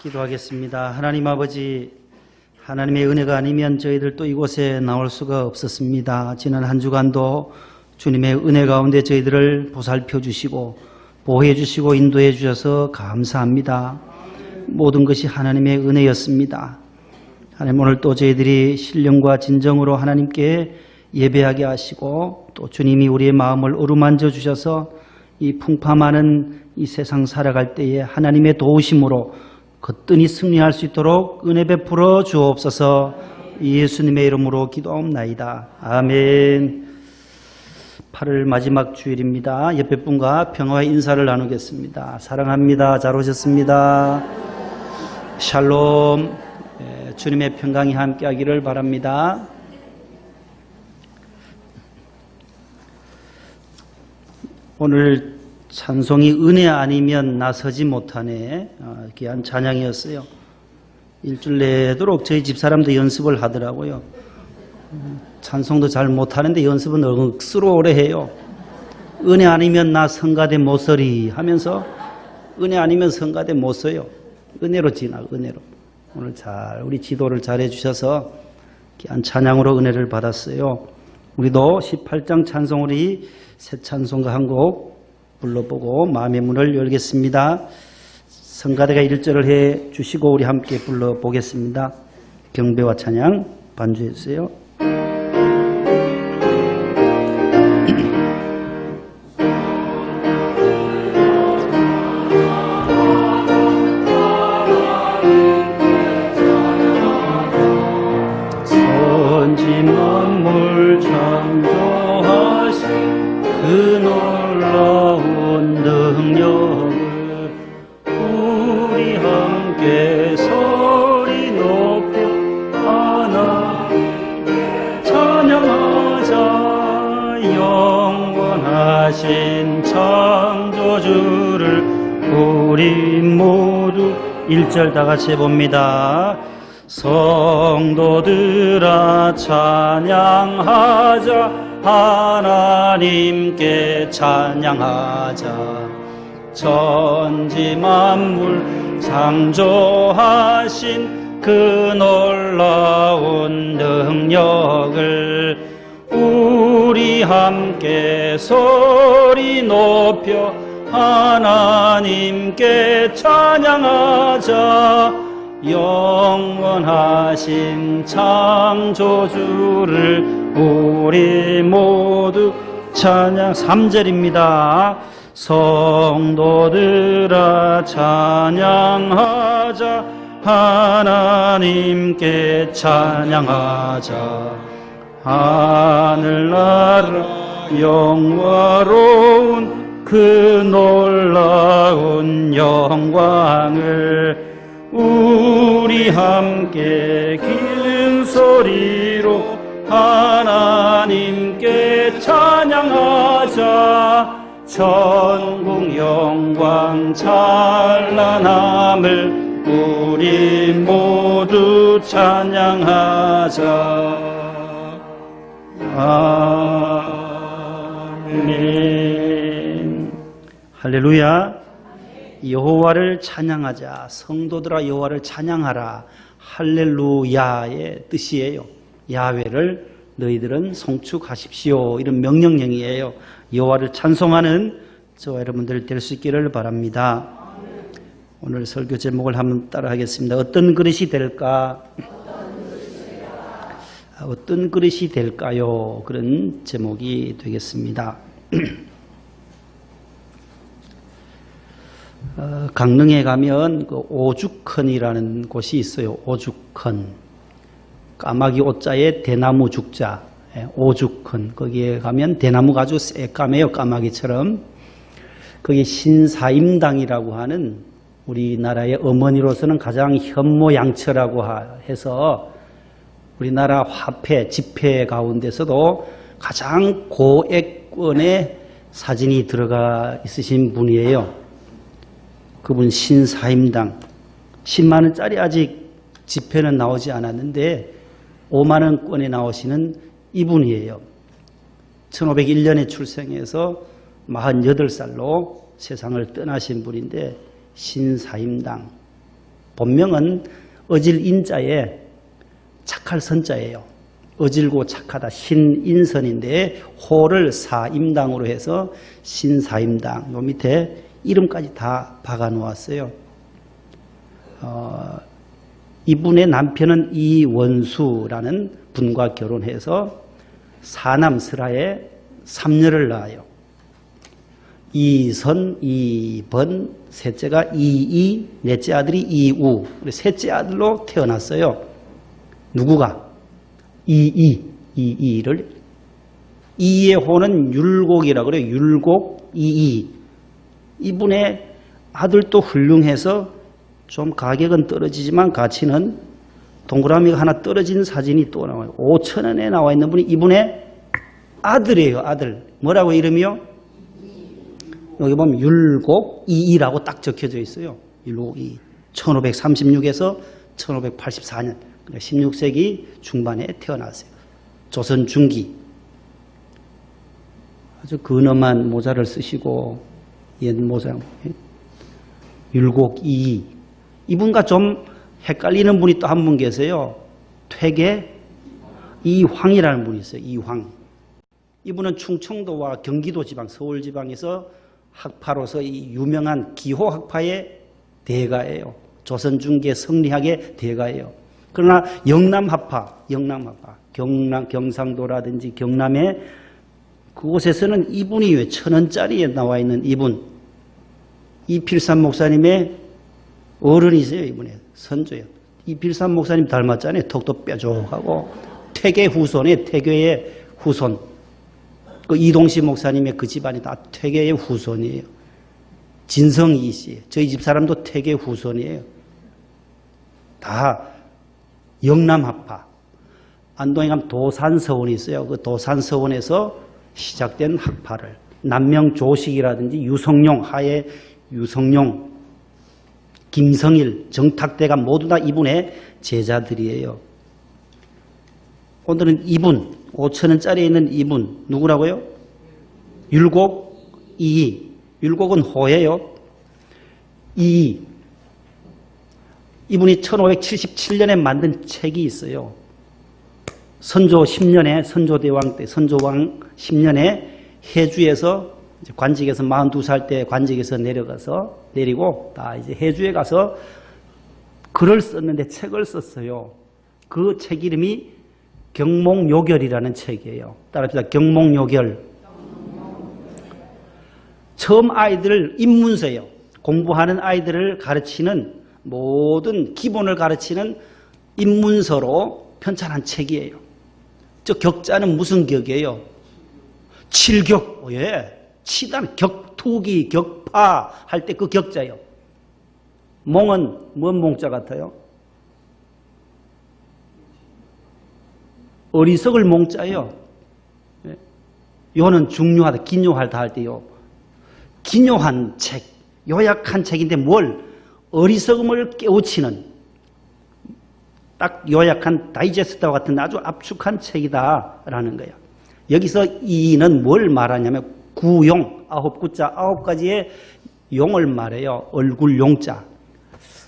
기도하겠습니다. 하나님 아버지, 하나님의 은혜가 아니면 저희들 또 이곳에 나올 수가 없었습니다. 지난 한 주간도 주님의 은혜 가운데 저희들을 보살펴 주시고 보호해 주시고 인도해 주셔서 감사합니다. 모든 것이 하나님의 은혜였습니다. 하나님, 오늘 또 저희들이 신령과 진정으로 하나님께 예배하게 하시고 또 주님이 우리의 마음을 어루만져 주셔서 이 풍파많은 이 세상 살아갈 때에 하나님의 도우심으로 거뜬히 승리할 수 있도록 은혜 베풀어 주옵소서. 예수님의 이름으로 기도하옵나이다. 아멘. 8월 마지막 주일입니다. 옆에 분과 평화의 인사를 나누겠습니다. 사랑합니다. 잘 오셨습니다. 샬롬. 주님의 평강이 함께하기를 바랍니다. 오늘 찬송이 은혜 아니면 나서지 못하네. 귀한 찬양이었어요. 일주일 내도록 저희 집사람도 연습을 하더라고요. 찬송도 잘 못하는데 연습은 억수로 오래 해요. 은혜 아니면 나 성가대 못 서리 하면서 은혜 아니면 성가대 못 서요. 은혜로 지나, 은혜로. 오늘 잘 우리 지도를 잘 해주셔서 귀한 찬양으로 은혜를 받았어요. 우리도 18장 찬송 우리 새 찬송가 한 곡 불러보고 마음의 문을 열겠습니다. 성가대가 1절을 해 주시고 우리 함께 불러보겠습니다. 경배와 찬양 반주해 주세요. 선지 만물 창조하신 그 놀라운 능력을 우리 함께 소리 높여 하나님께 찬양하자. 영원하신 창조주를 우리 모두 1절 다 같이 해봅니다. 성도들아 찬양하자. 하나님께 찬양하자. 천지 만물 창조하신 그 놀라운 능력을 우리 함께 소리 높여 하나님께 찬양하자. 영원하신 창조주를 우리 모두 찬양. 3절입니다. 성도들아 찬양하자. 하나님께 찬양하자. 하늘나라 영화로운 그 놀라운 영광을 우리 함께 긴 소리로 하나님께 찬양하자. 천국 영광 찬란함을 우리 모두 찬양하자. 아멘. 할렐루야. 여호와를 찬양하자. 성도들아 여호와를 찬양하라. 할렐루야의 뜻이에요. 야훼를 너희들은 송축하십시오. 이런 명령령이에요. 여호와를 찬송하는 저와 여러분들 될 수 있기를 바랍니다. 오늘 설교 제목을 한번 따라 하겠습니다. 어떤 그릇이 될까? 어떤 그릇이 될까요? 그런 제목이 되겠습니다. 강릉에 가면 그 오죽헌이라는 곳이 있어요. 오죽헌. 까마귀 오자에 대나무 죽자. 오죽헌. 거기에 가면 대나무가 아주 새까매요. 까마귀처럼. 거기 신사임당이라고 하는 우리나라의 어머니로서는 가장 현모양처라고 해서 우리나라 화폐, 지폐 가운데서도 가장 고액권의 사진이 들어가 있으신 분이에요. 그분 신사임당. 10만 원짜리 아직 지폐는 나오지 않았는데 5만 원권에 나오시는 이분이에요. 1501년에 출생해서 48살로 세상을 떠나신 분인데 신사임당. 본명은 어질 인자에 착할 선자예요. 어질고 착하다 신인선인데 호를 사임당으로 해서 신사임당. 요 밑에 이름까지 다 박아 놓았어요. 이분의 남편은 이원수라는 분과 결혼해서 사남설하에 3녀를 낳아요. 이선, 이번, 셋째가 이이, 넷째 아들이 이우, 셋째 아들로 태어났어요. 누구가? 이이를. 이의 호는 율곡이라고 그래요. 율곡, 이이. 이분의 아들도 훌륭해서 좀 가격은 떨어지지만 가치는 동그라미가 하나 떨어진 사진이 또 나와요. 5,000원에 나와 있는 분이 이분의 아들이에요. 아들. 뭐라고 이름이요? 여기 보면 율곡 이이라고 딱 적혀져 있어요. 율곡 이. 1536에서 1584년. 그러니까 16세기 중반에 태어났어요. 조선 중기. 아주 근엄한 모자를 쓰시고 옛 모자. 율곡 이이. 이분과 좀 헷갈리는 분이 또 한 분 계세요. 퇴계 이황이라는 분이 있어요. 이황. 이분은 충청도와 경기도 지방, 서울 지방에서 학파로서 이 유명한 기호학파의 대가예요. 조선 중기의 성리학의 대가예요. 그러나 영남학파, 경상도라든지 경남의 그곳에서는 이분이 왜 1,000원짜리에 나와 있는 이분, 이필삼 목사님의 어른이세요. 이분의 선조예요. 이필삼 목사님 닮았잖아요. 턱도 뾰족하고 퇴계 후손의 퇴계의 후손. 그 이동시 목사님의 그 집안이 다 퇴계의 후손이에요. 진성이 씨, 저희 집 사람도 퇴계 후손이에요. 다 영남학파. 안동에 가면 도산서원이 있어요. 그 도산서원에서 시작된 학파를 남명조식이라든지 유성룡, 하의 유성룡, 김성일, 정탁대가 모두 다 이분의 제자들이에요. 오늘은 이분, 5,000원짜리에 있는 이분, 누구라고요? 율곡 이이. 율곡은 호예요. 이이. 이분이 1577년에 만든 책이 있어요. 선조 10년에, 선조대왕 때, 선조왕 10년에 해주에서 관직에서 42살 때 관직에서 내리고 다 이제 해주에 가서 글을 썼는데 책을 썼어요. 그 책 이름이 경몽요결이라는 책이에요. 따라합시다. 경몽요결. 처음 아이들을 입문서예요. 공부하는 아이들을 가르치는 모든 기본을 가르치는 입문서로 편찬한 책이에요. 저 격자는 무슨 격이에요? 칠격. 예. 치단, 격투기, 격파 할 때 그 격자예요. 몽은 뭔 몽자 같아요? 어리석을 몽자예요. 요는 중요하다, 기묘하다 할 때요. 기묘한 책, 요약한 책인데 뭘 어리석음을 깨우치는 딱 요약한 다이제스트와 같은 아주 압축한 책이다라는 거예요. 여기서 이는 뭘 말하냐면 구용, 9구자 9가지의 용을 말해요. 얼굴 용자.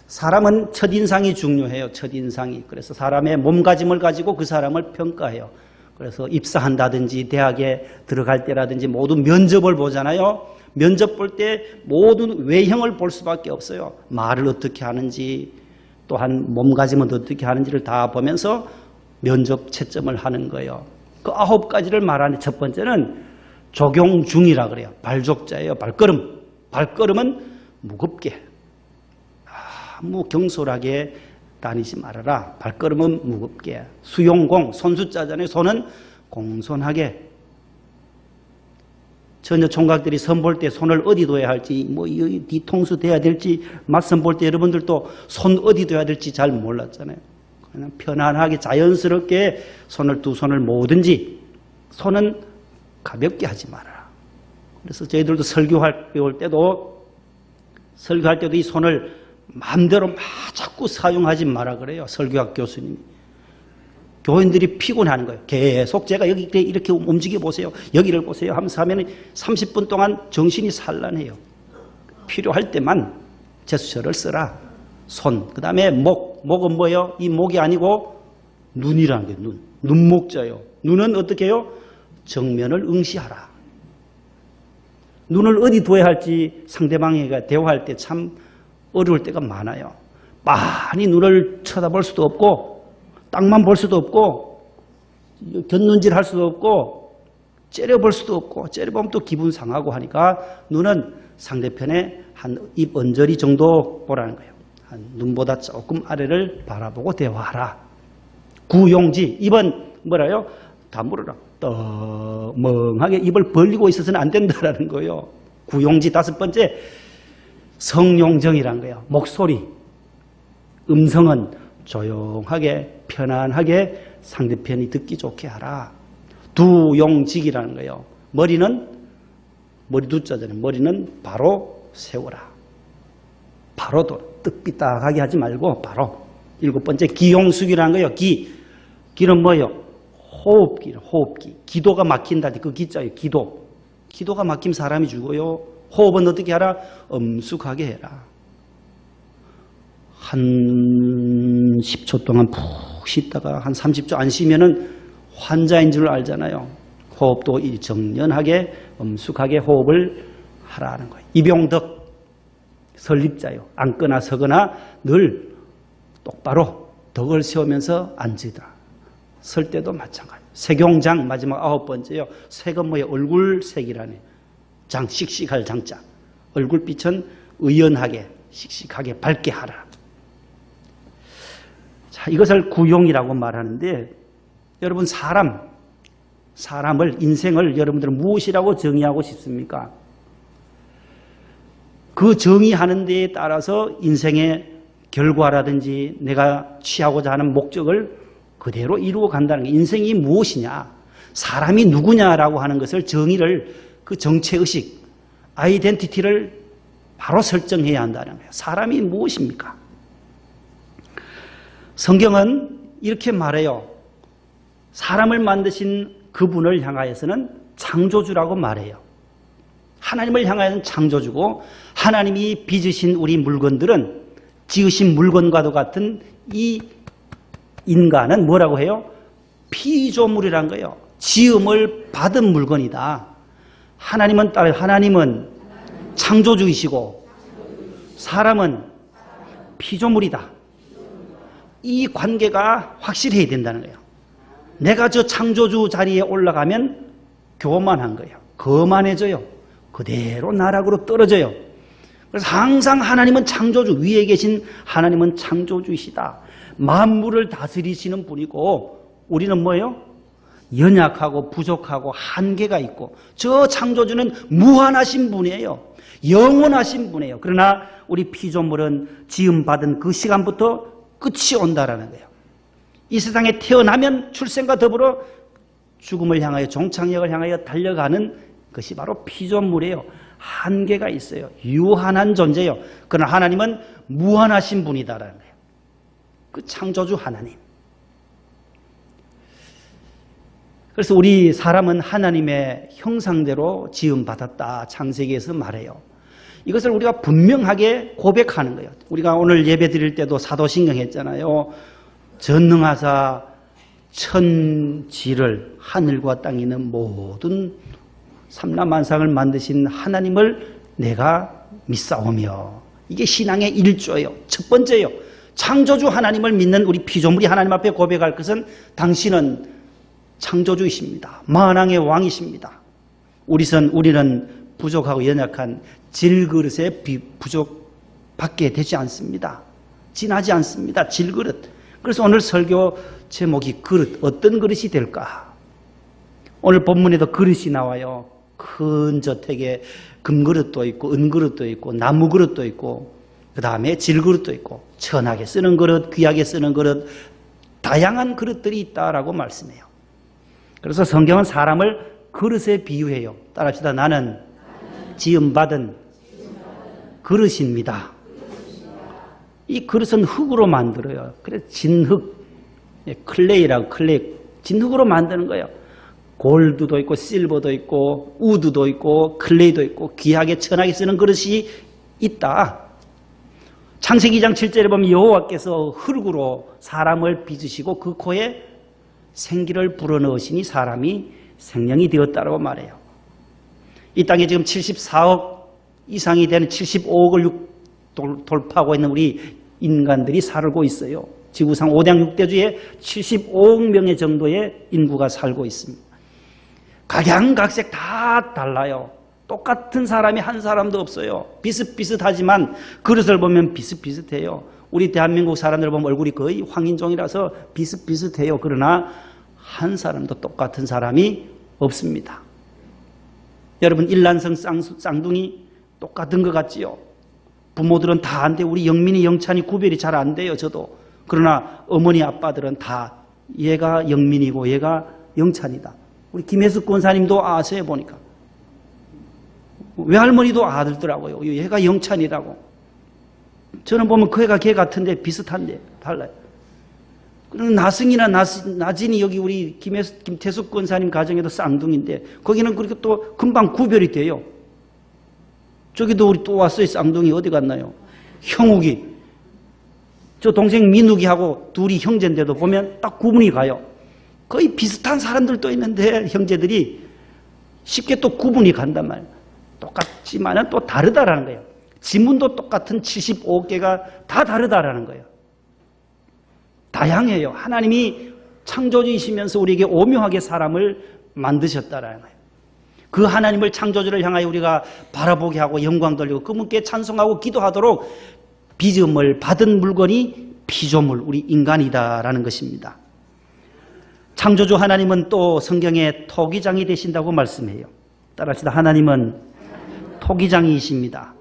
사람은 첫인상이 중요해요. 첫인상이. 그래서 사람의 몸가짐을 가지고 그 사람을 평가해요. 그래서 입사한다든지 대학에 들어갈 때라든지 모두 면접을 보잖아요. 면접 볼 때 모든 외형을 볼 수밖에 없어요. 말을 어떻게 하는지 또한 몸가짐은 어떻게 하는지를 다 보면서 면접 채점을 하는 거예요. 그 9가지를 말하는 첫 번째는 조경중이라 그래요. 발족자예요. 발걸음. 발걸음은 무겁게 아무 경솔하게 다니지 말아라. 발걸음은 무겁게. 수용공, 손수자잖아요. 손은 공손하게. 전혀 총각들이 선 볼 때 손을 어디 둬야 할지, 뭐 뒤통수 대야 될지, 맞선 볼 때 여러분들도 손 어디 둬야 될지 잘 몰랐잖아요. 그냥 편안하게 자연스럽게 두 손을 모으든지 손은 가볍게 하지 말아라. 그래서 저희들도 설교할 때도 이 손을 마음대로 막 자꾸 사용하지 마라 그래요. 설교학 교수님이. 교인들이 피곤하는 거예요. 계속 제가 여기 이렇게 움직여 보세요. 여기를 보세요 하면서 하면 30분 동안 정신이 산란해요. 필요할 때만 제스처를 써라. 손, 그 다음에 목. 목은 뭐예요? 이 목이 아니고 눈이라는 거예요. 눈. 눈목자예요. 눈은 어떻게 해요? 정면을 응시하라. 눈을 어디 둬야 할지 상대방에게 대화할 때 참 어려울 때가 많아요. 많이 눈을 쳐다볼 수도 없고 땅만 볼 수도 없고 곁눈질 할 수도 없고 째려볼 수도 없고 째려보면 또 기분 상하고 하니까 눈은 상대편의 한 입 언저리 정도 보라는 거예요. 한 눈보다 조금 아래를 바라보고 대화하라. 구용지. 입은 뭐라요? 다 물어라. 멍하게 입을 벌리고 있어서는 안 된다라는 거예요. 구용지. 다섯 번째, 성용정이라는 거예요. 목소리. 음성은 조용하게 편안하게 상대편이 듣기 좋게 하라. 두용직이라는 거예요. 머리는 머리 두자잖아요. 머리는 바로 세워라. 바로 뜻비딱하게 하지 말고 바로. 일곱 번째, 기용숙이라는 거예요. 기는 뭐예요? 호흡기. 기도가 막힌다. 그 기자예요. 기도가 막히면 사람이 죽어요. 호흡은 어떻게 하라? 엄숙하게 해라. 한 10초 동안 푹 쉬다가 한 30초 안 쉬면은 환자인 줄 알잖아요. 호흡도 정연하게 엄숙하게 호흡을 하라는 거예요. 이병덕 설립자요. 앉거나 서거나 늘 똑바로 덕을 세우면서 앉으라. 설 때도 마찬가지. 색용장 마지막 아홉 번째요. 색은 뭐예요? 얼굴색이라네. 장, 씩씩할 장자. 얼굴빛은 의연하게 씩씩하게 밝게 하라. 자, 이것을 구용이라고 말하는데 여러분 사람을 인생을 여러분들은 무엇이라고 정의하고 싶습니까? 그 정의하는 데에 따라서 인생의 결과라든지 내가 취하고자 하는 목적을 그대로 이루어 간다는 게 인생이 무엇이냐, 사람이 누구냐라고 하는 것을 정의를 그 정체의식, 아이덴티티를 바로 설정해야 한다는 거예요. 사람이 무엇입니까? 성경은 이렇게 말해요. 사람을 만드신 그분을 향하여서는 창조주라고 말해요. 하나님을 향하여서는 창조주고 하나님이 빚으신 우리 물건들은 지으신 물건과도 같은 이 인간은 뭐라고 해요? 피조물이란 거예요. 지음을 받은 물건이다. 하나님은 창조주이시고 사람은 피조물이다. 이 관계가 확실해야 된다는 거예요. 내가 저 창조주 자리에 올라가면 교만한 거예요. 거만해져요. 그대로 나락으로 떨어져요. 그래서 항상 하나님은 창조주, 위에 계신 하나님은 창조주이시다. 만물을 다스리시는 분이고 우리는 뭐예요? 연약하고 부족하고 한계가 있고 저 창조주는 무한하신 분이에요. 영원하신 분이에요. 그러나 우리 피조물은 지음받은 그 시간부터 끝이 온다라는 거예요. 이 세상에 태어나면 출생과 더불어 죽음을 향하여 종착역을 향하여 달려가는 것이 바로 피조물이에요. 한계가 있어요. 유한한 존재예요. 그러나 하나님은 무한하신 분이다라는 거예요. 그 창조주 하나님. 그래서 우리 사람은 하나님의 형상대로 지음받았다. 창세기에서 말해요. 이것을 우리가 분명하게 고백하는 거예요. 우리가 오늘 예배 드릴 때도 사도신경 했잖아요. 전능하사 천지를 하늘과 땅에 있는 모든 삼라만상을 만드신 하나님을 내가 믿사오며, 이게 신앙의 1조예요. 첫 번째요. 창조주 하나님을 믿는 우리 피조물이 하나님 앞에 고백할 것은 당신은 창조주이십니다. 만왕의 왕이십니다. 우리는 부족하고 연약한 질그릇에 부족밖에 되지 않습니다. 지나지 않습니다. 질그릇. 그래서 오늘 설교 제목이 그릇, 어떤 그릇이 될까? 오늘 본문에도 그릇이 나와요. 큰 저택에 금그릇도 있고 은그릇도 있고 나무그릇도 있고 그 다음에 질그릇도 있고 천하게 쓰는 그릇, 귀하게 쓰는 그릇, 다양한 그릇들이 있다라고 말씀해요. 그래서 성경은 사람을 그릇에 비유해요. 따라합시다. 나는 지음받은 그릇입니다. 이 그릇은 흙으로 만들어요. 그래서 진흙, 클레이라고, 진흙으로 만드는 거예요. 골드도 있고 실버도 있고 우드도 있고 클레이도 있고 귀하게 천하게 쓰는 그릇이 있다. 창세기 2장 7절에 보면 여호와께서 흙으로 사람을 빚으시고 그 코에 생기를 불어넣으시니 사람이 생명이 되었다라고 말해요. 이 땅에 지금 74억 이상이 되는 75억을 돌파하고 있는 우리 인간들이 살고 있어요. 지구상 5대 6대주에 75억 명의 정도의 인구가 살고 있습니다. 각양각색 다 달라요. 똑같은 사람이 한 사람도 없어요. 비슷비슷하지만 그릇을 보면 비슷비슷해요. 우리 대한민국 사람들 보면 얼굴이 거의 황인종이라서 비슷비슷해요. 그러나 한 사람도 똑같은 사람이 없습니다. 여러분 일란성 쌍둥이 똑같은 것 같지요? 부모들은 다 안 돼요. 우리 영민이 영찬이 구별이 잘 안 돼요. 저도. 그러나 어머니 아빠들은 다 얘가 영민이고 얘가 영찬이다. 우리 김혜숙 권사님도 아세요 보니까. 외할머니도 아들더라고요. 얘가 영찬이라고. 저는 보면 그 애가 걔 같은데 비슷한데 달라요. 그럼 나승이나 나진이 여기 우리 김태숙 권사님 가정에도 쌍둥이인데 거기는 그렇게 또 금방 구별이 돼요. 저기도 우리 또 왔어요. 쌍둥이 어디 갔나요? 형욱이. 저 동생 민욱이하고 둘이 형제인데도 보면 딱 구분이 가요. 거의 비슷한 사람들도 있는데 형제들이 쉽게 또 구분이 간단 말이에요. 똑같지만은 또 다르다라는 거예요. 지문도 똑같은 75개가 다 다르다라는 거예요. 다양해요. 하나님이 창조주이시면서 우리에게 오묘하게 사람을 만드셨다라는 거예요. 그 하나님을 창조주를 향하여 우리가 바라보게 하고 영광 돌리고 그분께 찬송하고 기도하도록 빚음을 받은 물건이 피조물, 우리 인간이다라는 것입니다. 창조주 하나님은 또 성경에 토기장이 되신다고 말씀해요. 따라합시다. 하나님은 토기장이십니다.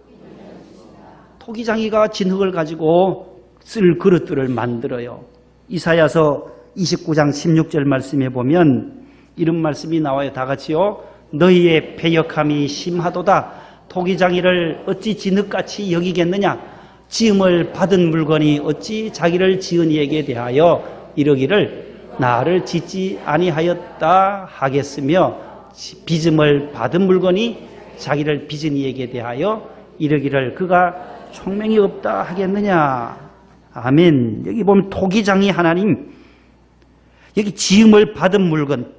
토기장이가 진흙을 가지고 쓸 그릇들을 만들어요. 이사야서 29장 16절 말씀에 보면 이런 말씀이 나와요. 다 같이요. 너희의 패역함이 심하도다. 토기장이를 어찌 진흙같이 여기겠느냐. 지음을 받은 물건이 어찌 자기를 지은 이에게 대하여 이러기를 나를 짓지 아니하였다 하겠으며 빚음을 받은 물건이 자기를 빚은 이에게 대하여 이러기를 그가 총명이 없다 하겠느냐. 아멘. 여기 보면 토기장이 하나님, 여기 지음을 받은 물건,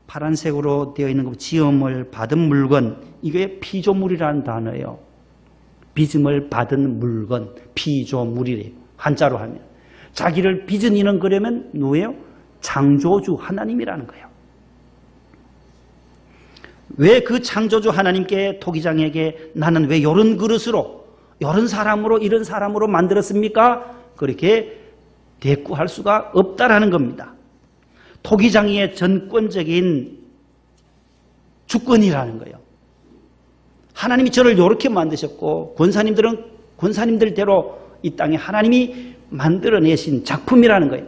파란색으로 되어 있는 거 지음을 받은 물건, 이게 피조물이라는 단어예요. 빚음을 받은 물건, 피조물이래요. 한자로 하면. 자기를 빚은 이는 그러면 누구예요? 창조주 하나님이라는 거예요. 왜 그 창조주 하나님께 토기장에게 나는 왜 이런 그릇으로, 이런 사람으로, 이런 사람으로 만들었습니까? 그렇게 대꾸할 수가 없다라는 겁니다. 토기장이의 전권적인 주권이라는 거예요. 하나님이 저를 이렇게 만드셨고 권사님들은 권사님들대로 이 땅에 하나님이 만들어내신 작품이라는 거예요.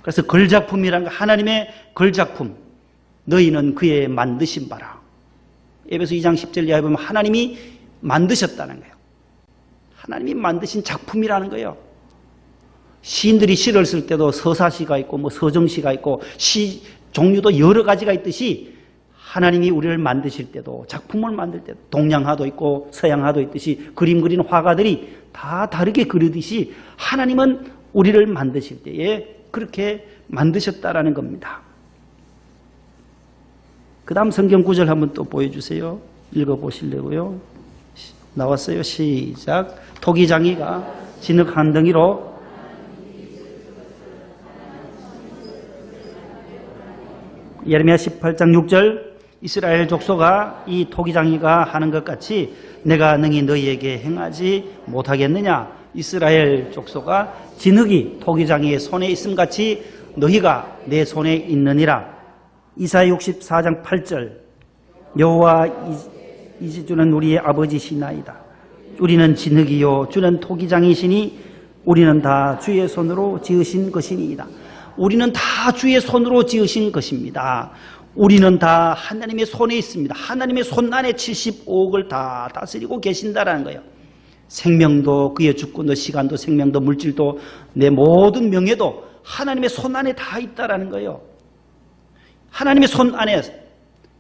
그래서 걸작품이라는 거, 하나님의 걸작품, 너희는 그의 만드신 바라. 에베소 2장 10절 이하에 보면 하나님이 만드셨다는 거예요. 하나님이 만드신 작품이라는 거예요. 시인들이 시를 쓸 때도 서사시가 있고 뭐 서정시가 있고 시 종류도 여러 가지가 있듯이 하나님이 우리를 만드실 때도, 작품을 만들 때도 동양화도 있고 서양화도 있듯이 그림 그리는 화가들이 다 다르게 그리듯이 하나님은 우리를 만드실 때에 그렇게 만드셨다라는 겁니다. 그 다음 성경 구절 한번 또 보여주세요. 읽어보시려고요. 나왔어요. 시작. 토기장이가 진흙 한 덩이로 예레미야 18장 6절 이스라엘 족속아 이 토기장이가 하는 것 같이 내가 능히 너희에게 행하지 못하겠느냐. 이스라엘 족속아 진흙이 토기장이의 손에 있음 같이 너희가 내 손에 있느니라. 이사야 64장 8절 여호와 이지주는 우리의 아버지시나이다. 우리는 진흙이요 주는 토기장이시니 우리는 다 주의 손으로 지으신 것이니이다. 우리는 다 주의 손으로 지으신 것입니다. 우리는 다 하나님의 손에 있습니다. 하나님의 손 안에 75억을 다 다스리고 계신다라는 거예요. 생명도 그의 주권도 시간도 생명도 물질도 내 모든 명예도 하나님의 손 안에 다 있다라는 거예요. 하나님의 손 안에,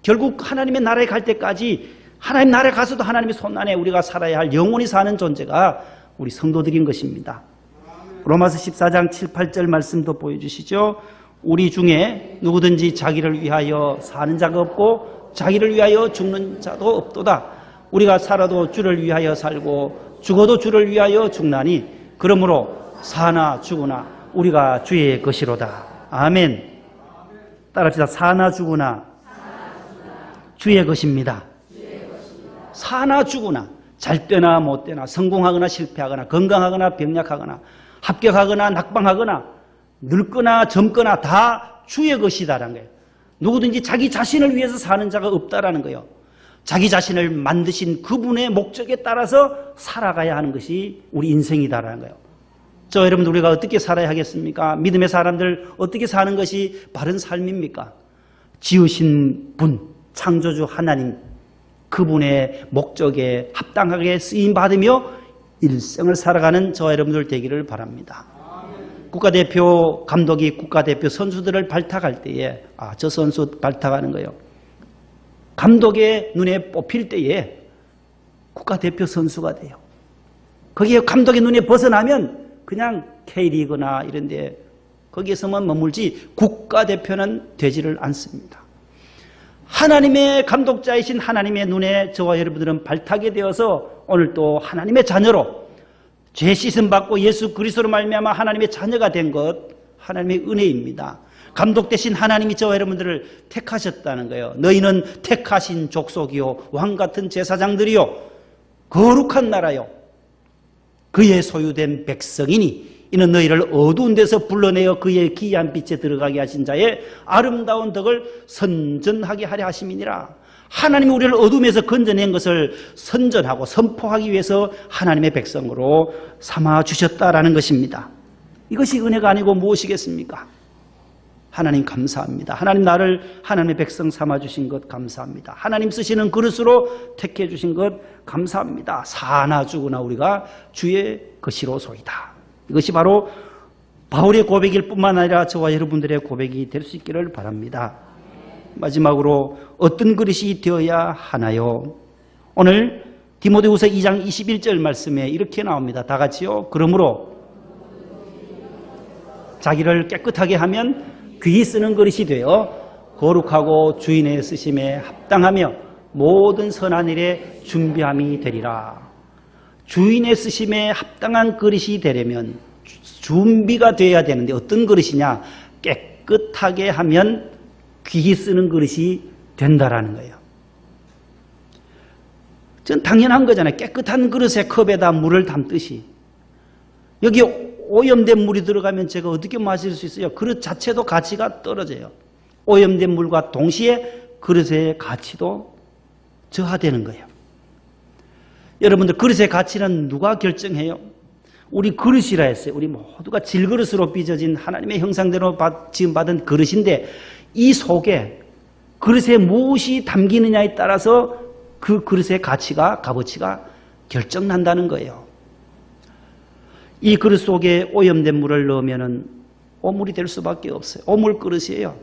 결국 하나님의 나라에 갈 때까지 하나님 나라에 가서도 하나님의 손 안에 우리가 살아야 할 영원히 사는 존재가 우리 성도들인 것입니다. 로마서 14장 7, 8절 말씀도 보여주시죠. 우리 중에 누구든지 자기를 위하여 사는 자가 없고 자기를 위하여 죽는 자도 없도다. 우리가 살아도 주를 위하여 살고 죽어도 주를 위하여 죽나니 그러므로 사나 죽으나 우리가 주의 것이로다. 아멘. 따라합시다. 사나 죽으나 주의 것입니다. 사나 죽으나 잘 되나 못 되나 성공하거나 실패하거나 건강하거나 병약하거나 합격하거나 낙방하거나 늙거나 젊거나 다 주의 것이다라는 거예요. 누구든지 자기 자신을 위해서 사는 자가 없다라는 거예요. 자기 자신을 만드신 그분의 목적에 따라서 살아가야 하는 것이 우리 인생이다라는 거예요. 여러분들 우리가 어떻게 살아야 하겠습니까? 믿음의 사람들 어떻게 사는 것이 바른 삶입니까? 지으신 분, 창조주 하나님, 그분의 목적에 합당하게 쓰임받으며 일생을 살아가는 저와 여러분들 되기를 바랍니다. 국가대표 감독이 국가대표 선수들을 발탁할 때에 저 선수 발탁하는 거예요. 감독의 눈에 뽑힐 때에 국가대표 선수가 돼요. 거기에 감독의 눈에 벗어나면 그냥 K리그나 이런 데 거기에서만 머물지 국가대표는 되지를 않습니다. 하나님의 감독자이신 하나님의 눈에 저와 여러분들은 발탁이 되어서 오늘 또 하나님의 자녀로 죄 씻음 받고 예수 그리스도로 말미암아 하나님의 자녀가 된 것 하나님의 은혜입니다. 감독 대신 하나님이 저와 여러분들을 택하셨다는 거예요. 너희는 택하신 족속이요 왕 같은 제사장들이요 거룩한 나라요 그의 소유된 백성이니 이는 너희를 어두운 데서 불러내어 그의 기이한 빛에 들어가게 하신 자의 아름다운 덕을 선전하게 하려 하심이니라. 하나님이 우리를 어둠에서 건져낸 것을 선전하고 선포하기 위해서 하나님의 백성으로 삼아주셨다라는 것입니다. 이것이 은혜가 아니고 무엇이겠습니까? 하나님 감사합니다. 하나님 나를 하나님의 백성 삼아주신 것 감사합니다. 하나님 쓰시는 그릇으로 택해 주신 것 감사합니다. 사나 죽으나 우리가 주의 것이로소이다. 이것이 바로 바울의 고백일 뿐만 아니라 저와 여러분들의 고백이 될 수 있기를 바랍니다. 마지막으로 어떤 그릇이 되어야 하나요? 오늘 디모데후서 2장 21절 말씀에 이렇게 나옵니다. 다 같이요. 그러므로 자기를 깨끗하게 하면 귀히 쓰는 그릇이 되어 거룩하고 주인의 쓰심에 합당하며 모든 선한 일에 준비함이 되리라. 주인의 쓰심에 합당한 그릇이 되려면 준비가 되어야 되는데 어떤 그릇이냐? 깨끗하게 하면 귀히 쓰는 그릇이 된다라는 거예요. 전 당연한 거잖아요. 깨끗한 그릇에 컵에다 물을 담듯이 여기 오염된 물이 들어가면 제가 어떻게 마실 수 있어요? 그릇 자체도 가치가 떨어져요. 오염된 물과 동시에 그릇의 가치도 저하되는 거예요. 여러분들 그릇의 가치는 누가 결정해요? 우리 그릇이라 했어요. 우리 모두가 질그릇으로 빚어진 하나님의 형상대로 지음받은 그릇인데 이 속에 그릇에 무엇이 담기느냐에 따라서 그 그릇의 가치가 값어치가 결정난다는 거예요. 이 그릇 속에 오염된 물을 넣으면 오물이 될 수밖에 없어요. 오물 그릇이에요.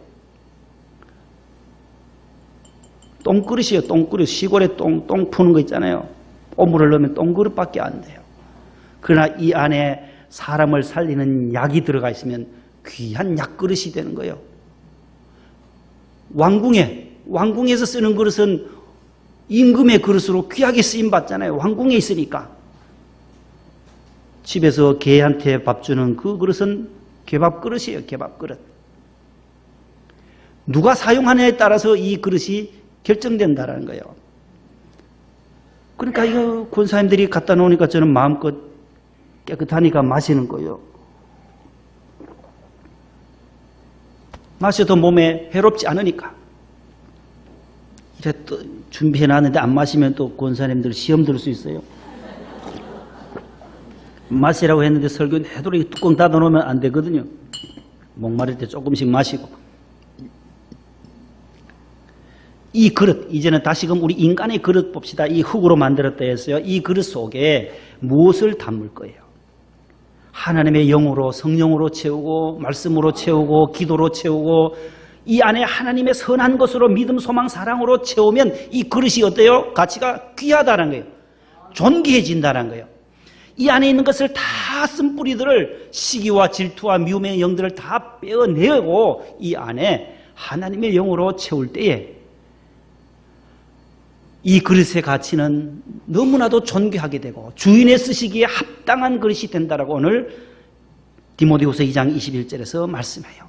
똥그릇이에요. 똥그릇. 시골에 똥 푸는 거 있잖아요. 오물을 넣으면 똥그릇밖에 안 돼요. 그러나 이 안에 사람을 살리는 약이 들어가 있으면 귀한 약그릇이 되는 거예요. 왕궁에서 쓰는 그릇은 임금의 그릇으로 귀하게 쓰임받잖아요. 왕궁에 있으니까. 집에서 개한테 밥 주는 그 그릇은 개밥 그릇이에요. 개밥 그릇. 누가 사용하느냐에 따라서 이 그릇이 결정된다는 거예요. 그러니까 이거 권사님들이 갖다 놓으니까 저는 마음껏 깨끗하니까 마시는 거예요. 마셔도 몸에 해롭지 않으니까. 이래 또 준비해 놨는데 안 마시면 또 권사님들 시험 들 수 있어요. 마시라고 했는데 설교 해도록 뚜껑 닫아 놓으면 안 되거든요. 목마를 때 조금씩 마시고. 이 그릇, 이제는 다시금 우리 인간의 그릇 봅시다. 이 흙으로 만들었다 했어요. 이 그릇 속에 무엇을 담을 거예요? 하나님의 영으로, 성령으로 채우고, 말씀으로 채우고, 기도로 채우고, 이 안에 하나님의 선한 것으로 믿음, 소망, 사랑으로 채우면 이 그릇이 어때요? 가치가 귀하다는 거예요. 존귀해진다는 거예요. 이 안에 있는 것을 다 쓴 뿌리들을 시기와 질투와 미움의 영들을 다 빼어내고 이 안에 하나님의 영으로 채울 때에 이 그릇의 가치는 너무나도 존귀하게 되고 주인의 쓰시기에 합당한 그릇이 된다라고 오늘 디모데후서 2장 21절에서 말씀해요.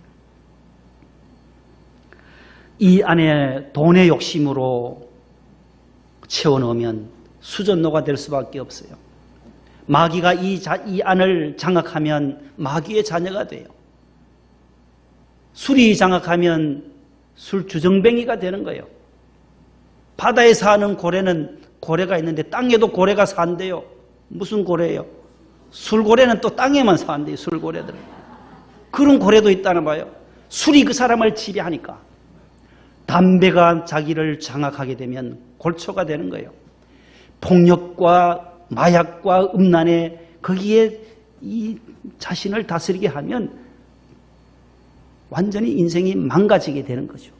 이 안에 돈의 욕심으로 채워넣으면 수전노가 될 수밖에 없어요. 마귀가 이 안을 장악하면 마귀의 자녀가 돼요. 술이 장악하면 술 주정뱅이가 되는 거예요. 바다에 사는 고래는 고래가 있는데 땅에도 고래가 산대요. 무슨 고래예요? 술고래는 또 땅에만 산대요. 술고래들. 그런 고래도 있다는 거예요. 술이 그 사람을 지배하니까. 담배가 자기를 장악하게 되면 골초가 되는 거예요. 폭력과 마약과 음란에 거기에 이 자신을 다스리게 하면 완전히 인생이 망가지게 되는 거죠.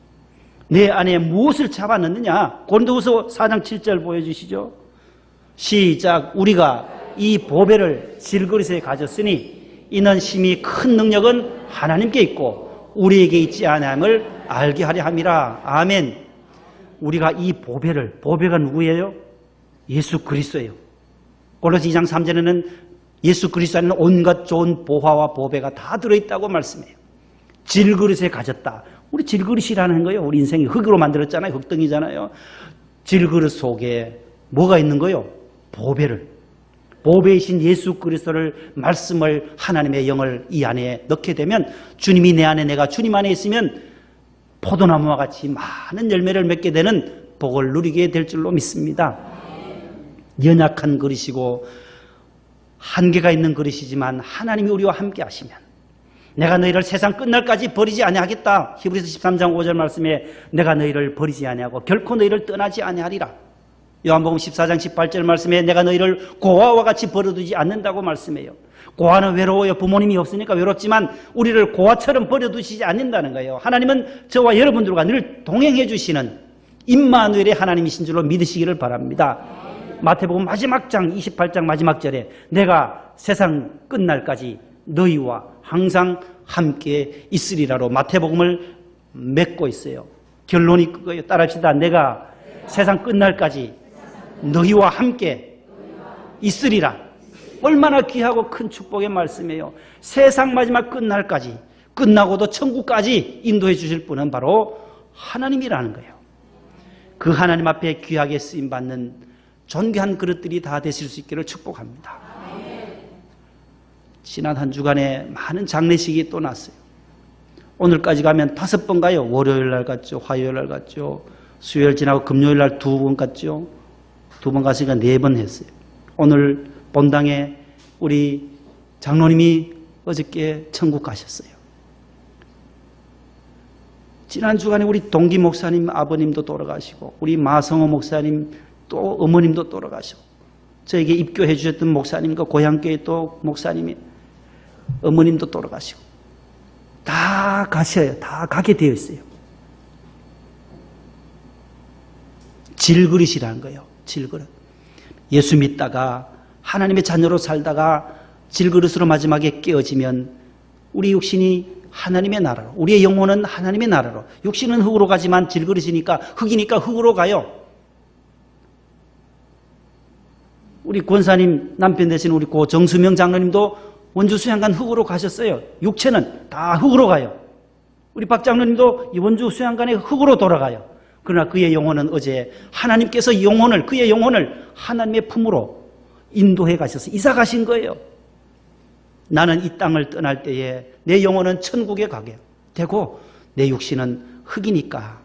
내 안에 무엇을 잡아넣느냐? 고린도후서 4장 7절 보여주시죠. 시작. 우리가 이 보배를 질그릇에 가졌으니 이는 심히 큰 능력은 하나님께 있고 우리에게 있지 아니함을 알게 하려 함이라. 아멘. 우리가 이 보배가 누구예요? 예수 그리스도예요. 골로새 2장 3절에는 예수 그리스도 안에는 온갖 좋은 보화와 보배가 다 들어있다고 말씀해요. 질그릇에 가졌다. 우리 질그릇이라는 거예요. 우리 인생이 흙으로 만들었잖아요. 흙덩이잖아요. 질그릇 속에 뭐가 있는 거예요? 보배이신 예수 그리스도를 말씀을 하나님의 영을 이 안에 넣게 되면 주님이 내 안에 내가 주님 안에 있으면 포도나무와 같이 많은 열매를 맺게 되는 복을 누리게 될 줄로 믿습니다. 연약한 그릇이고 한계가 있는 그릇이지만 하나님이 우리와 함께 하시면 내가 너희를 세상 끝날까지 버리지 아니하겠다. 히브리서 13장 5절 말씀에 내가 너희를 버리지 아니하고 결코 너희를 떠나지 아니하리라. 요한복음 14장 18절 말씀에 내가 너희를 고아와 같이 버려두지 않는다고 말씀해요. 고아는 외로워요. 부모님이 없으니까 외롭지만 우리를 고아처럼 버려두시지 않는다는 거예요. 하나님은 저와 여러분들과 늘 동행해 주시는 임마누엘의 하나님이신 줄로 믿으시기를 바랍니다. 마태복음 마지막 장 28장 마지막 절에 내가 세상 끝날까지 너희와 항상 함께 있으리라로 마태복음을 맺고 있어요. 결론이 그거예요. 따라합시다. 내가 세상 끝날까지 너희와 함께 있으리라. 얼마나 귀하고 큰 축복의 말씀이에요. 세상 마지막 끝날까지 끝나고도 천국까지 인도해 주실 분은 바로 하나님이라는 거예요. 그 하나님 앞에 귀하게 쓰임받는 존귀한 그릇들이 다 되실 수 있기를 축복합니다. 지난 한 주간에 많은 장례식이 또 났어요. 오늘까지 가면 5번 가요. 월요일 날 갔죠. 화요일 날 갔죠. 수요일 지나고 금요일 날 2번 갔죠. 2번 갔으니까 4번 했어요. 오늘 본당에 우리 장로님이 어저께 천국 가셨어요. 지난 주간에 우리 동기 목사님 아버님도 돌아가시고 우리 마성호 목사님 또 어머님도 돌아가시고 저에게 입교해 주셨던 목사님과 고향교회 또 목사님이 어머님도 돌아가시고 다 가셔요. 다 가게 되어 있어요. 질그릇이라는 거예요. 질그릇. 예수 믿다가 하나님의 자녀로 살다가 질그릇으로 마지막에 깨어지면 우리 육신이 하나님의 나라로, 우리의 영혼은 하나님의 나라로, 육신은 흙으로 가지만 질그릇이니까 흙이니까 흙으로 가요. 우리 권사님 남편 되신 우리 고 정수명 장로님도 원주 수양관 흙으로 가셨어요. 육체는 다 흙으로 가요. 우리 박 장로님도 이 원주 수양관에 흙으로 돌아가요. 그러나 그의 영혼은 어제 하나님께서 그의 영혼을 하나님의 품으로 인도해 가셔서 이사 가신 거예요. 나는 이 땅을 떠날 때에 내 영혼은 천국에 가게 되고 내 육신은 흙이니까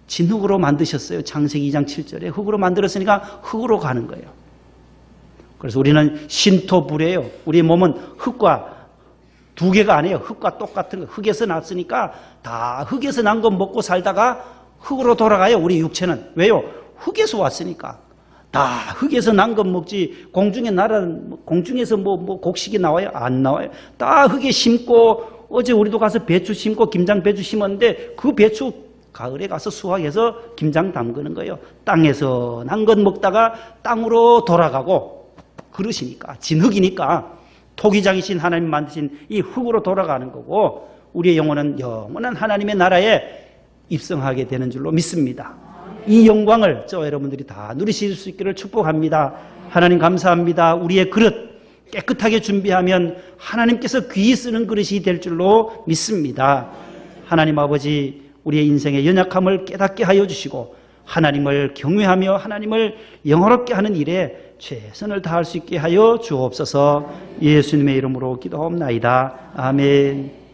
진흙으로 만드셨어요. 창세기 2장 7절에 흙으로 만들었으니까 흙으로 가는 거예요. 그래서 우리는 신토불이에요. 우리 몸은 흙과 두 개가 아니에요. 흙과 똑같은 거. 흙에서 났으니까 다 흙에서 난 거 먹고 살다가 흙으로 돌아가요. 우리 육체는. 왜요? 흙에서 왔으니까. 다 흙에서 난 것 먹지. 공중에서 뭐 곡식이 나와요? 안 나와요. 다 흙에 심고 어제 우리도 가서 배추 심고 김장 배추 심었는데 그 배추 가을에 가서 수확해서 김장 담그는 거예요. 땅에서 난 것 먹다가 땅으로 돌아가고 그릇이니까, 진흙이니까 토기장이신 하나님 만드신 이 흙으로 돌아가는 거고, 우리의 영혼은 영원한 하나님의 나라에 입성하게 되는 줄로 믿습니다. 이 영광을 저와 여러분들이 다 누리실 수 있기를 축복합니다. 하나님 감사합니다. 우리의 그릇 깨끗하게 준비하면 하나님께서 귀히 쓰는 그릇이 될 줄로 믿습니다. 하나님 아버지, 우리의 인생의 연약함을 깨닫게 하여 주시고 하나님을 경외하며 하나님을 영화롭게 하는 일에 최선을 다할 수 있게 하여 주옵소서. 예수님의 이름으로 기도하옵나이다. 아멘.